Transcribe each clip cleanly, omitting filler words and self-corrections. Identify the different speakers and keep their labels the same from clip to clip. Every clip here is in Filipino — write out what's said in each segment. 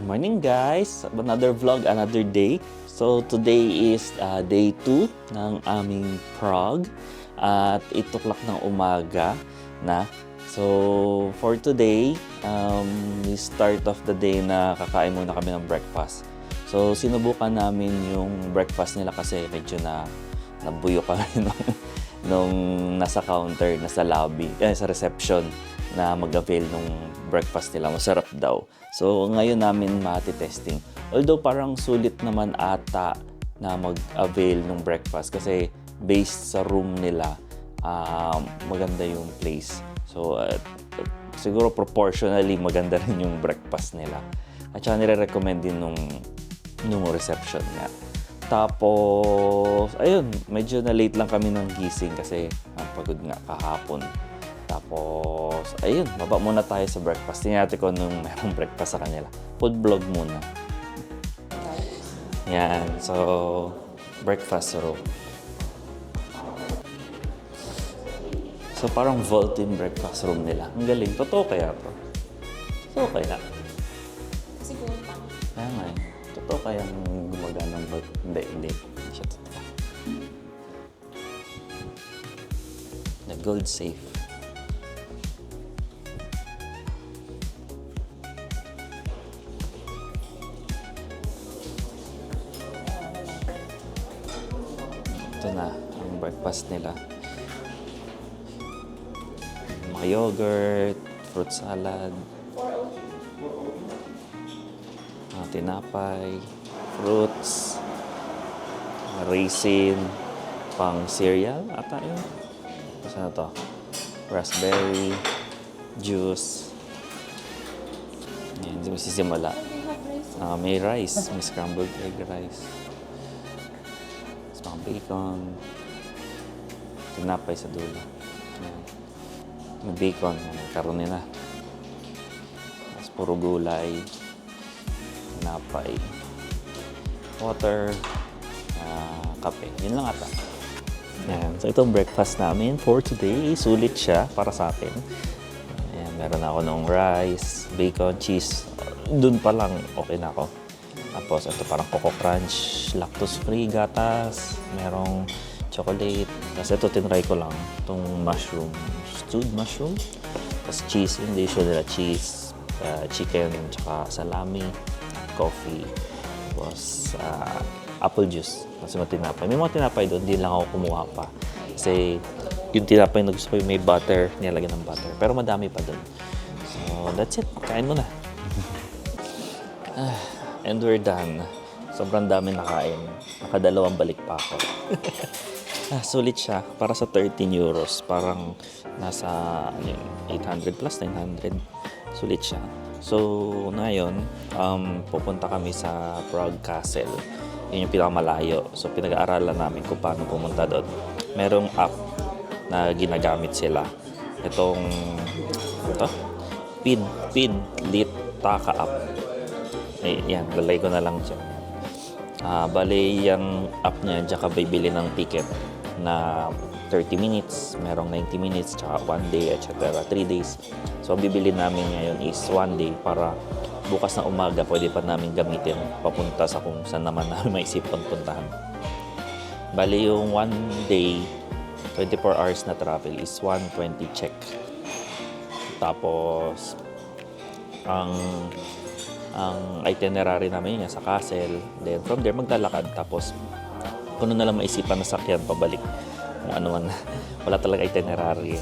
Speaker 1: Morning guys! Another vlog, another day. So today is day 2 ng aming prog at 8 o'clock ng umaga na. So for today, we start off the day na kakain muna kami ng breakfast. So sinubukan namin yung breakfast nila kasi medyo nabuyo kami nung nasa counter, nasa lobby, sa reception na mag-avail nung breakfast nila. Masarap daw. So, ngayon namin mati-testing. Although, parang sulit naman ata na mag-avail ng breakfast kasi based sa room nila, maganda yung place. So, siguro proportionally maganda rin yung breakfast nila. At saka nire-recommend din nung reception nga. Tapos, ayun, medyo na-late lang kami ng gising kasi pagod nga kahapon. Tapos, ayun, baba muna tayo sa breakfast. Tingnan natin kung anong merong breakfast sa kanila. Food vlog muna. Yan, so, breakfast room. So, parang vault yung breakfast room nila. Ang galing. Totoo kaya to? Totoo kaya?
Speaker 2: Siguro pa.
Speaker 1: Kaya nga eh. Totoo kayang gumagana ng vault? Hindi. Hindi siya totoo. The gold safe. Ito na ang breakfast nila. Mga yogurt, fruit salad, mga tinapay, fruits, mga raisin, pang cereal ata yun. Tapos ano to? Raspberry, juice. Yan, sisimula. May rice, may scrambled egg rice. Mga bacon, tinapay sa dulo. Ayan. May bacon, karne na. Tapos puro gulay, tinapay, water, kape. Yun lang ata. Ayan. So itong breakfast namin for today. Sulit siya para sa atin. Ayan, meron ako ng rice, bacon, cheese. Doon pa lang okay na ako. Tapos ito parang Coco Crunch, lactose-free gatas, merong chocolate. Tapos ito tinry ko lang, itong mushroom, stewed mushroom. Tapos cheese, yung dish nila cheese, chicken, tsaka salami, coffee. Tapos apple juice, kasi mga tinapay. May mga tinapay doon, hindi lang ako kumuha pa. Kasi yung tinapay na gusto ko yung may butter, nilagyan ng butter. Pero madami pa doon. So that's it, kain mo na. And we're done. Sobrang dami nakain. Nakadalawang balik pa ako. Sulit siya. Para sa 13 euros. Parang nasa 800 plus 900. Sulit siya. So, ngayon, pupunta kami sa Prague Castle. Yun yung pinakamalayo. So, pinag-aaralan namin kung paano pumunta doon. Merong app na ginagamit sila. Itong Pin-Lit Taka app. Yan, lalay ko na lang dyan. Bale, yung app niya, dyan ka bibili ng ticket na 30 minutes, merong 90 minutes, tsaka 1 day, etc. 3 days. So, ang bibili namin ngayon is 1 day para bukas na umaga, pwede pa namin gamitin papunta sa kung saan naman namin maisipang puntahan. Bale, yung 1 day, 24 hours na travel is 120 check. Tapos, ang itinerary namin yun sa castle. Then from there, maglalakad. Tapos, kung na lang maisipan na sakyan, pabalik. Kung ano man. Wala talaga itinerary.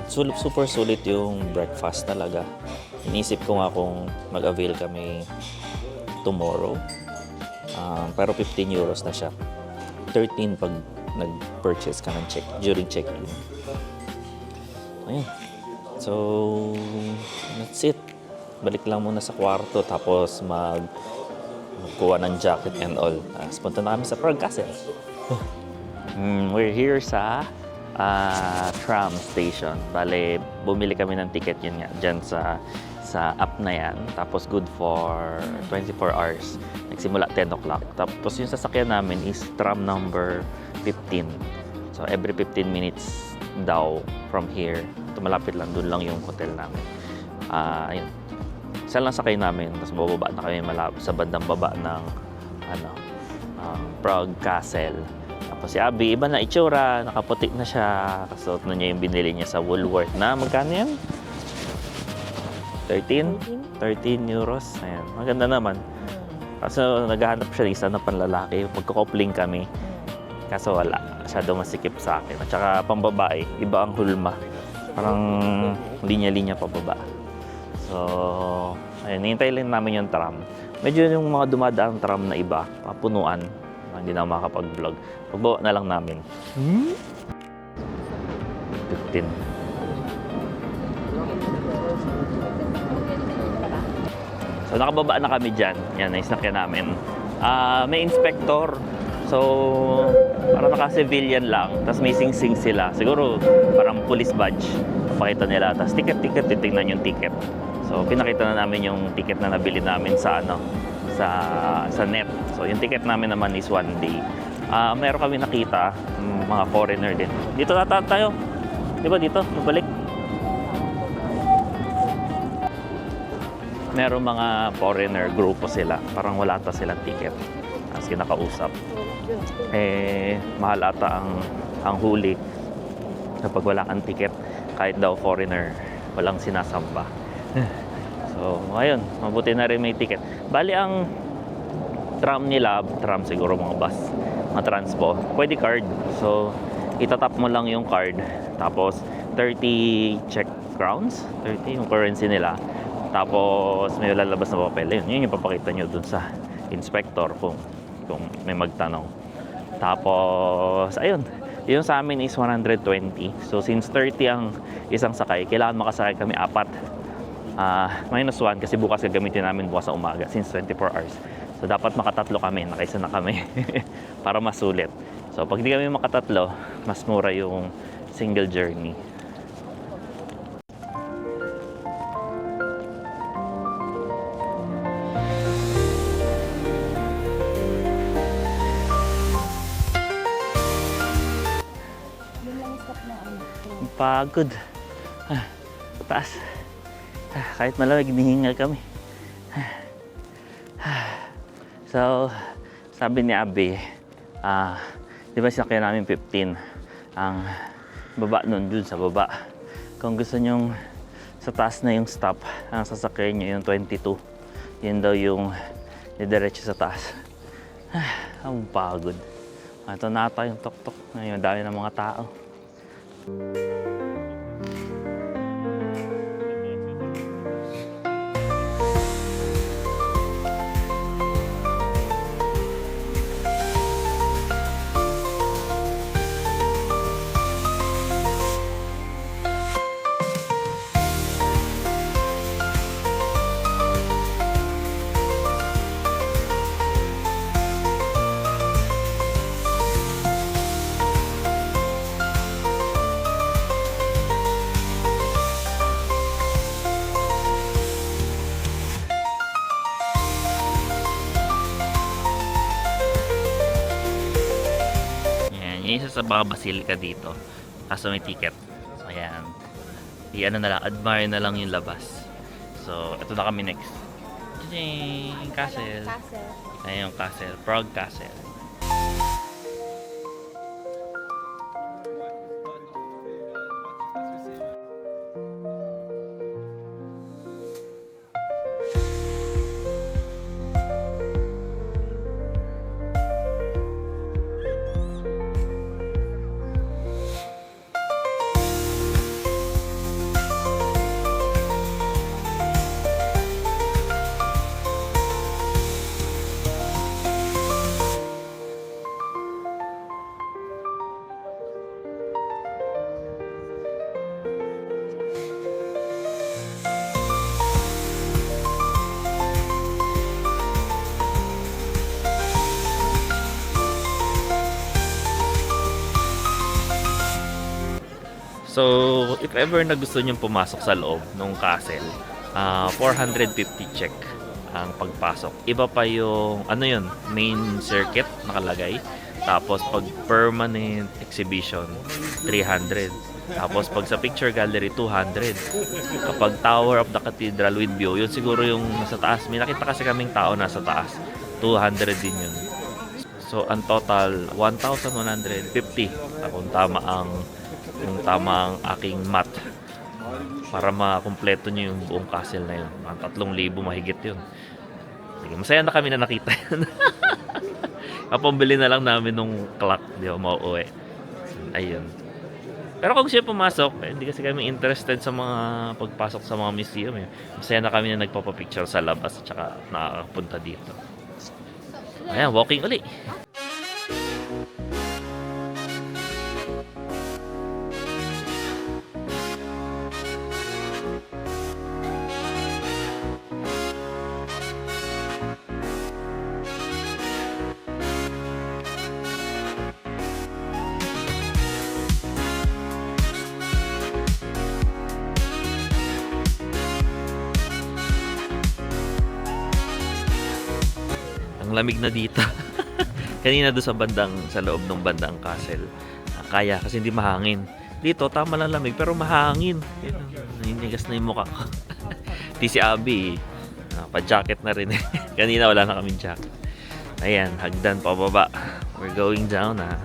Speaker 1: Super sulit yung breakfast talaga. Inisip ko nga kung mag-avail kami tomorrow. Pero 15 euros na siya. 13 pag nag-purchase ka ng during check-in. Ayun. So, that's it. Balik lang muna sa kwarto tapos magkuha ng jacket and all. Punta na kami sa Prague Castle. We're here sa tram station. Bale, bumili kami ng ticket yun nga dyan sa app na yan. Tapos good for 24 hours. Nagsimula 10 o'clock. Tapos yung sasakyan namin is tram number 15. So every 15 minutes daw from here. Ito malapit lang, doon lang yung hotel namin. Ayun. isa lang sakay namin, tapos bababa na kami sa bandang baba ng Prague Castle. Tapos si Abby, iba na itsura, nakaputi na siya. Kasuot na niya yung binili niya sa Woolworth na magkano yan? 13 euros. Ayan, maganda naman. Kaso naghahanap siya ng isa na panlalaki. Magkakopling kami. Kaso wala. Masyado masikip sa akin. At saka pambabae, iba ang hulma. Parang linya-linya pababa. So, ayun, hintay lang namin yung tram. Medyo yung mga dumadaang tram na iba, papunuan. Hindi na ako makakapag-vlog. Pagbawa na lang namin. 15. So, nakababa na kami dyan. Yan, naisakyan namin. May inspector. So, parang naka-civilian lang. Tapos may sing-sing sila. Siguro, parang police badge. Papakita nila. Tapos ticket, titignan yung ticket. So, pinakita na namin yung ticket na nabili namin sa sa net. So, yung ticket namin naman is 1 day. Meron kami nakita, mga foreigner din. Dito tayo. Di ba dito? Mabalik. Meron mga foreigner grupo sila. Parang wala ata silang ticket. Tapos kinakausap. Mahal ata ang huli kapag wala kang ticket. Kahit daw foreigner, walang sinasamba. So, ayun. Mabuti na rin may ticket. Bali, ang tram nila, tram siguro mga bus, mga transpo, pwede card. So, itatap mo lang yung card. Tapos, 30 Czech crowns. 30 yung currency nila. Tapos, may lalabas na papel. Yun yung papakita nyo dun sa inspector kung may magtanong. Tapos, ayun. Yung sa amin is 120. So, since 30 ang isang sakay, kailangan makasakay kami 4. -1 kasi bukas gagamitin namin bukas sa umaga since 24 hours. So, dapat makatatlo kami. Nakaisa na kami para masulit. So, pag di kami makatatlo, mas mura yung single journey. Pagod. Taas. Kahit malamig, hinihingal kami. So, sabi ni Abby, di ba sinakyan namin 15? Ang baba nun, dun sa baba. Kung gusto nyong sa taas na yung stop, ang sasakyan nyo yung 22. Yun daw yung diretso sa taas. Ang pagod. Ito na ata yung tok-tok. Ngayon, dami ng mga tao. Isa sa mga basilika dito. Kaso may ticket. So, ayan. I-ano na lang, admire na lang yung labas. So, ito na kami next. Tadang! Castle. Ayan yung castle. Prague Castle. So, if ever na gusto nyo pumasok sa loob ng castle, 450 Czech ang pagpasok. Iba pa yung, ano yun, main circuit nakalagay. Tapos, pag permanent exhibition, 300. Tapos pag sa picture gallery, 200. Kapag Tower of the Cathedral with view, yun siguro yung nasa taas. May nakita kasi kaming tao nasa taas. 200 din yun. So, ang total, 1,150. Kung tama ang aking math. Para makumpleto nyo yung buong castle na yun. Mga 3,000 mahigit yun. Sige, masaya na kami na nakita yun. Kapambili na lang namin nung clock. Di ba mauuwi. Ayun. Pero kung siya pumasok, hindi kasi kami interested sa mga pagpasok sa mga museum. Masaya na kami na nagpapapicture sa labas at saka nakakapunta dito. Ayan, walking uli. Ang lamig na dito. Kanina doon sa loob ng bandang castle. Kaya kasi hindi mahangin. Dito tama lang lamig pero mahangin. Naninigas na yung mukha ko. Di si Abby, pa-jacket na rin. Kanina wala na kaming jacket. Ayan, hagdan pababa. We're going down na.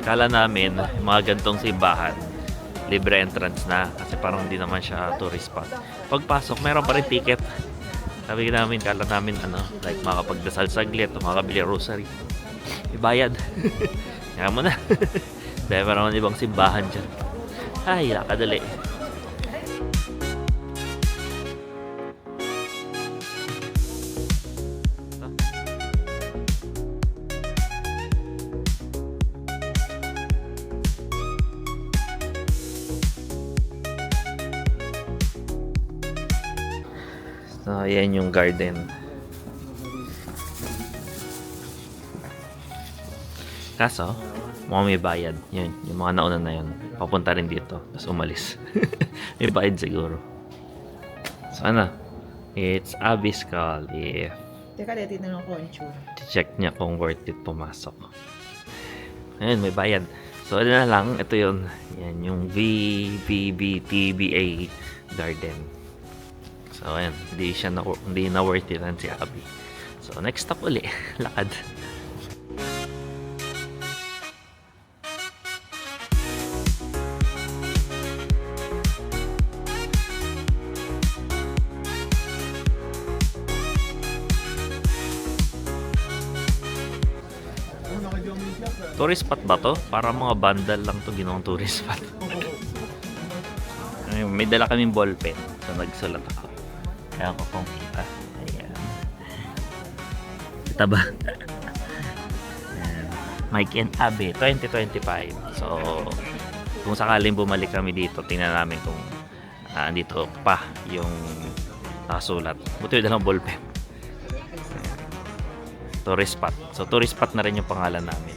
Speaker 1: Kala namin, mga gantong simbahan, libre entrance na kasi parang hindi naman siya tourist spot. Pagpasok, meron pa rin ticket. Sabi namin, kala namin like makapagdasal saglit o makabili rosary. Ibayad. Kaya mo na. Dahil meron ibang simbahan dyan. Ay, nakadali. So, ayan yung garden. Kaso, mukhang may bayad. Yun, yung mga nauna na yun. Papunta rin dito. Tapos umalis. May bayad siguro. So, it's Abby's call if
Speaker 3: Teka, titignan ko ang itsura.
Speaker 1: check niya kung worth it pumasok. Ayun, may bayad. So, ano na lang. Ito yun. Yan, yung VBBTBA garden. So, ayan. Hindi na worth it si Abby. So, next stop uli. Lakad. Tourist spot ba to? Para mga bandal lang to ginawang tourist spot. Ayun, may dala kaming ballpen. So, nagsulat ako. Kaya ko kung kita. Ayan. Kita ba? Ayan. Mike and Abby 2025. So, kung sakaling bumalik kami dito, tingnan namin kung andito pa yung nakasulat. Buti yung dalang ballpen. Ayan. Tourist spot. So, tourist spot na rin yung pangalan namin.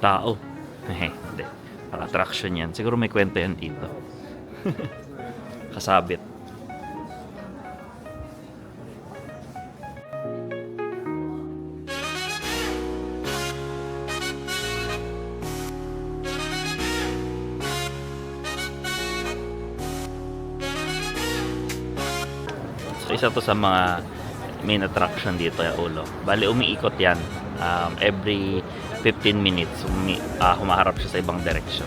Speaker 1: tao. Hindi. Para attraction yan. Siguro may kwento yan dito. Kasabit. So, isa to sa mga main attraction dito yung ulo. Bali, umiikot yan. Every 15 minutes, humaharap siya sa ibang direction.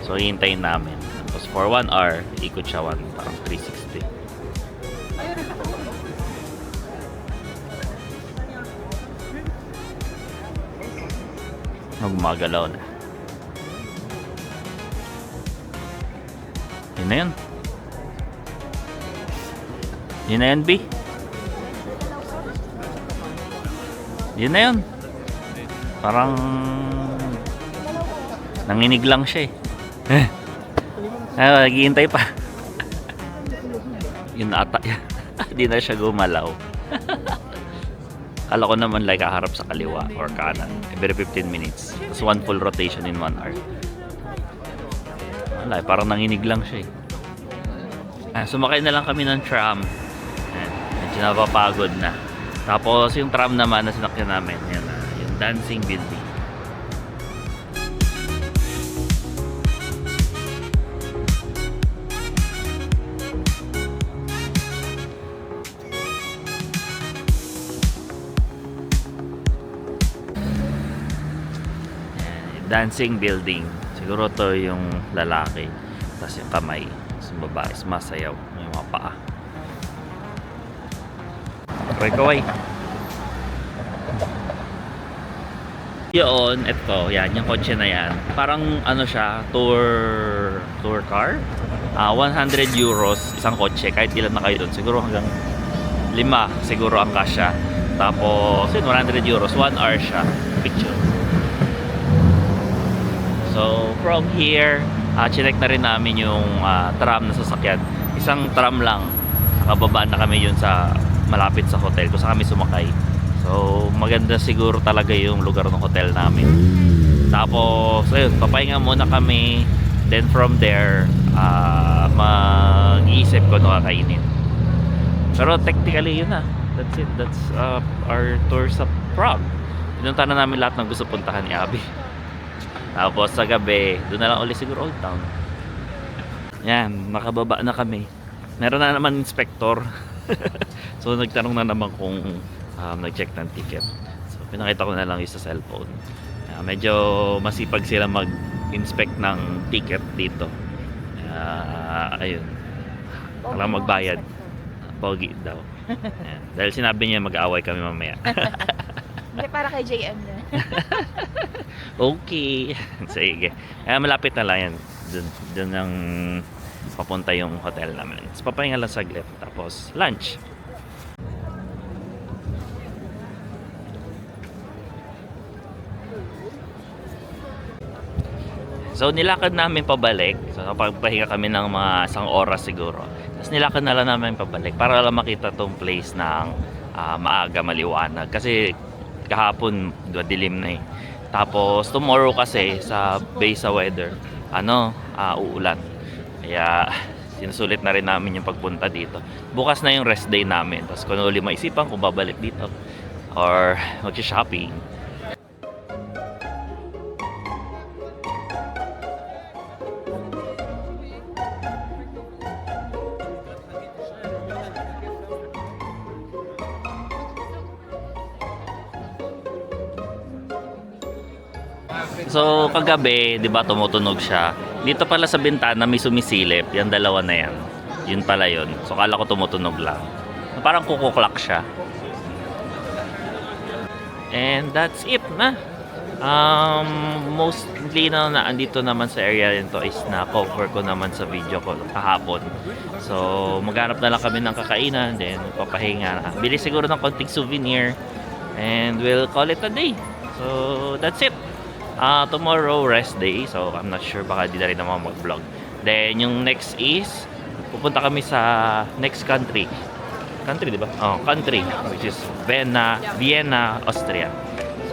Speaker 1: So, hihintayin namin. Tapos, for 1 hour, ikot siya parang 360. Gumagalaw na. Yun na yun. Yun na yun, B. Yun na yun. Parang nanginig lang siya eh. Naghihintay pa. Yun na ata yan. Di na siya gumalaw. Kala ko naman like kaharap sa kaliwa or kanan every 15 minutes. Tapos 1 full rotation in 1 hour. Wala, parang nanginig lang siya eh. Sumakay na lang kami ng tram. Medyo napapagod na. Tapos yung tram naman na sinakyan namin, yan, yung dancing building. Dancing building. Siguro to yung lalaki. Tapos yung kamay. Tapos yung babae is masayaw. Yung mga paa. Kaway. Yun, ito. Yan, yung kotse na yan. Parang ano siya, tour car. 100 euros isang kotse. Kahit ilan na kayo doon. Siguro hanggang 5 siguro ang kasya. Tapos, yun, 100 euros. 1 hour siya. Picture. So, from here, chinek na rin namin yung tram na sasakyan. Isang tram lang. Nakababa na kami yun sa malapit sa hotel kung saan kami sumakay. So, maganda siguro talaga yung lugar ng hotel namin. Tapos, ayun, papahinga muna kami. Then from there, mag-iisip ko ano kakainin. Pero technically, yun na. That's it. That's our tour sa Prague. Pinunta na namin lahat ng gusto puntahan ni Abby. Tapos sa gabi, doon na lang ulit siguro Old Town. Yan, nakababa na kami. Meron na naman inspector. So nagtanong na naman kung nag-check ng ticket. So pinakita ko na lang yung sa cellphone. Medyo masipag sila mag-inspect ng ticket dito. Ayun. Kailangan magbayad. Pogi daw. Yan. Dahil sinabi niya mag-aaway kami mamaya.
Speaker 2: Hindi, para kay JM na.
Speaker 1: Okay. Sige. Malapit na lang yan. Doon ang papunta yung hotel namin. Tapos papahinga lang saglit. Tapos lunch. So nilakad namin pabalik. So napagpahinga kami ng mga 1 oras siguro. Tapos nilakad na lang namin pabalik para lang makita tong place ng maaga, maliwanag. Kasi kahapon dilim na eh. Tapos tomorrow kasi sa base sa weather, uulan. Kaya sinusulit na rin namin yung pagpunta dito. Bukas na yung rest day namin. Tapos kung uli maisipan kung babalik dito or mag-shopping. So kagabi, 'di ba, tumutunog siya. Dito pala sa bintana may sumisilip, yung dalawa na yan. Yun pala yun. So kala ko tumutunog lang. Parang kukuklak siya. And that's it na. Mostly na andito naman sa area nito is na cover ko naman sa video ko kahapon. So maghanap na lang kami ng kakainan, then papahinga. Bili siguro ng konting souvenir and we'll call it a day. So that's it. Tomorrow rest day, so I'm not sure, baka di na rin naman mag-vlog. Then yung next is pupunta kami sa next country, di ba? Country, which is Vienna, Austria.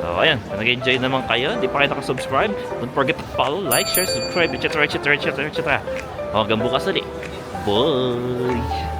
Speaker 1: So, ayan. Kung nag-enjoy naman kayo, di pa kayo nakasubscribe, don't forget to follow, like, share, subscribe, etc. Hanggang bukas ulit. Bye!